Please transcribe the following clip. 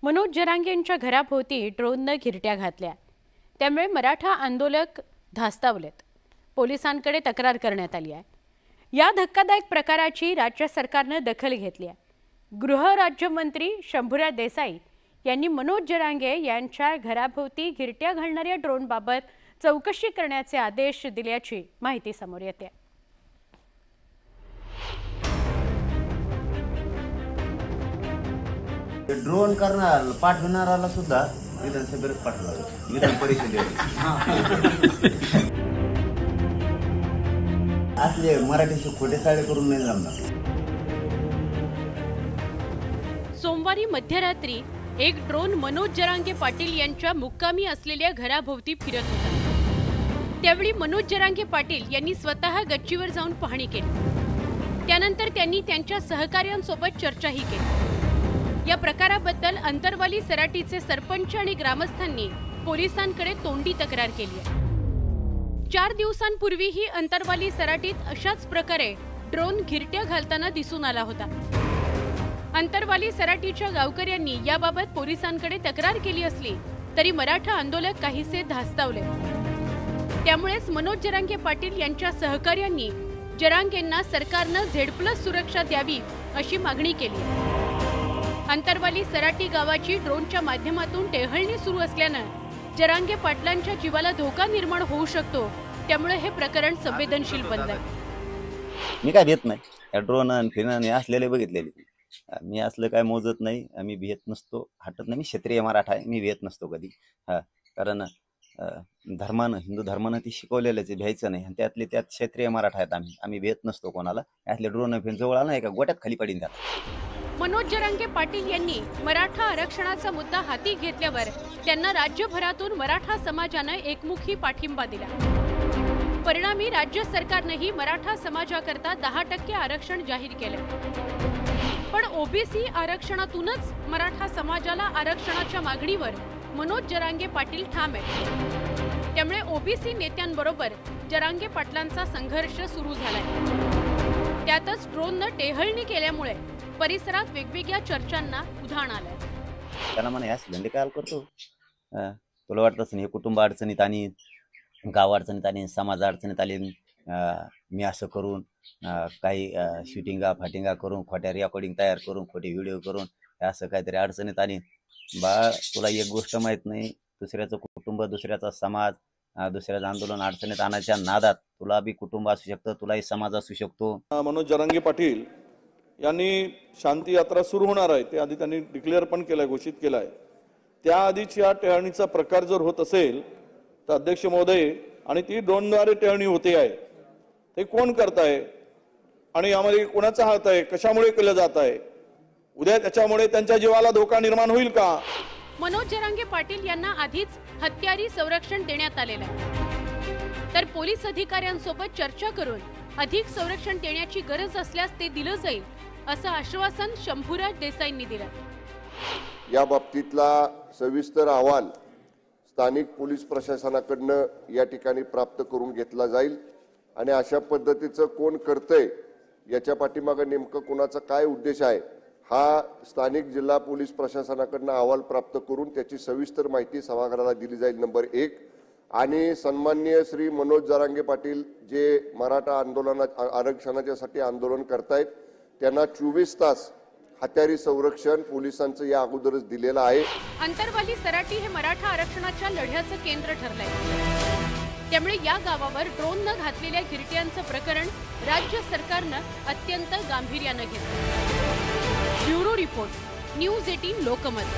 मनोज जरांगे यांच्या घराभोवती ड्रोनने घिरट्या घातल्या। त्यामुळे मराठा आंदोलक धास्तावलेत। पोलिसांकडे तक्रार करण्यात आली आहे। या धक्कादायक प्रकाराची राज्य सरकारने दखल घेतली आहे। गृह राज्यमंत्री शंभूराज देसाई यांनी मनोज जरांगे यांच्या घराभोवती घिरट्या घालणाऱ्या ड्रोनबाबत चौकशी करण्याचे आदेश दिल्याची माहिती समोर येते। ड्रोन करणार पाठवणाराला सुद्धा विधानसभेत पाठवलं, विधान परिषदेत असले मराठीचे खोटे साडे करून नाही जमणार। सोमवारी मध्यरात्री एक ड्रोन मनोज जरांगे पाटील यांच्या मुक्कामी असलेल्या घराभोवती फिरत होता। त्यावेळी मनोज जरांगे पाटील यांनी स्वतः गच्चीवर जाऊन पाहणी केली। त्यानंतर त्यांनी त्यांच्या सहकार्यांसोबत चर्चाही केली। या प्रकाराबद्दल अंतरवाली सराटीचे सरपंच आणि ग्रामस्थांनी पोलिसांकडे तोंडी तक्रार केली आहे। 4 दिवसांपूर्वीही अंतरवाली सराटीत अशाच प्रकारे ड्रोन घिरट्या घालताना दिसून आला होता। अंतरवाली सराटीच्या गावकऱ्यांनी याबाबत पोलिसांकडे तक्रार केली असली तरी मराठा आंदोलक काहीसे धास्तावले। त्यामुळेच मनोज जरांगे पाटील यांच्या सहकार्यांनी जरांगेंना सरकारने Z+ सुरक्षा द्यावी अशी मागणी केली। अंतरवाली सराटी गावाची ड्रोनच्या माध्यमातून टेहळणी सुरू असल्याने जरांगे पाटलांच्या जीवाला धोका निर्माण होऊ शकतो। त्यामुळे हे प्रकरण संवेदनशील बनले। मी काय भेट नाही या ड्रोन आणि फिरन असलेले बघितलेले। मी असलं काय मोजत नाही, आम्ही भेट नसतो, हटत नाही। मी क्षेत्रीय मराठा आहे, मी भेट नसतो कधी। कारण धर्मानं, हिंदू धर्मानं ती शिकवलेलंच आहे, भ्यायचं नाही। आणि त्यातले त्यात क्षेत्रीय मराठा आहेत आम्ही भेट नसतो कोणाला। असले ड्रोन फिरन जवळ आला नाही का गोट्यात खाली पडीन त्याला। मनोज जरांगे पाटील यांनी मराठा आरक्षणाचा मुद्दा हाती घेतल्यावर त्यांना राज्यभरातून मराठा समाजाने एकमुखी पाठिंबा दिला। परिणामी राज्य सरकारनेही मराठा समाजाकरता 10% आरक्षण जाहीर केले। पण ओबीसी आरक्षणातूनच मराठा समाजाला आरक्षणाच्या मागणीवर मनोज जरांगे पाटील ठाम आहेत। त्यामुळे ओबीसी नेत्यांबरोबर जरांगे पाटलांचा संघर्ष सुरू झालाय। त्यातच ड्रोनने टेहळणी केल्यामुळे परिसरात वेगवेगळ्या चर्चांना उधाण आलंय। त्यांना म्हणे असले काय करतो, तुला वाटतच नाही कुटुंब अडचणीत आणि गाव अडचणीत आणि समाज अडचणीत आले, मी असं करून काही शूटिंगा फाटिंगा करून खोट्या रेकॉर्डिंग तयार करून खोटे व्हिडिओ करून असं काहीतरी अडचणीत आणि बा तुला एक गोष्ट माहित नाही, दुसऱ्याचं कुटुंब, दुसऱ्याचा समाज, दुसऱ्याचं आंदोलन अडचणीत आणायच्या नादात तुला बी कुटुंब असू शकतं, तुलाही समाज असू शकतो। मनोज जरांगे पाटील यांनी शांती यात्रा सुरू होणार आहे ते आधी त्यांनी डिक्लेअर पण केलंय, घोषित केलंय। त्या आधीच या टेहळणीचा प्रकार जर होत असेल तर अध्यक्ष महोदय, आणि ती ड्रोनद्वारे टेहळणी होते आहे, ते कोण करताय आणि यामध्ये कोणाचा हात आहे, कशामुळे केलं जात आहे, उद्या त्याच्यामुळे त्यांच्या जीवाला धोका निर्माण होईल का? मनोज जरांगे पाटील यांना आधीच हत्यारी संरक्षण देण्यात आलेलं आहे, तर पोलीस अधिकाऱ्यांसोबत चर्चा करून अधिक संरक्षण देण्याची गरज असल्यास ते दिलं जाईल असं आश्वासन शंभूराज देसाईंनी दिलं। या बाबतीतला सविस्तर अहवाल स्थानिक पोलीस प्रशासनाकडनं या ठिकाणी प्राप्त करून घेतला जाईल आणि अशा पद्धतीचं कोण करतंय याच्या पाठीमागे नेमकं कोणाचा काय उद्देश आहे हा स्थानिक जिल्हा पोलीस प्रशासनाकडनं अहवाल प्राप्त करून त्याची सविस्तर माहिती सभागृहाला दिली जाईल। नंबर 1 आणि सन्माननीय श्री मनोज जरांगे पाटील जे मराठा आरक्षणाच्यासाठी आंदोलन करतायत त्यांना 24 तास हत्यारी संरक्षण पोलिसांचं या अगोदरच दिलेलं आहे। अंतरवाली सराटी हे मराठा आरक्षणाच्या लढ्याचं केंद्र ठरलंय। त्यामुळे या गावावर ड्रोनने घातलेल्या घिरट्यांचं प्रकरण राज्य सरकारने अत्यंत गांभीर्याने घेतलं। Bureau report, news 18 Lokmat.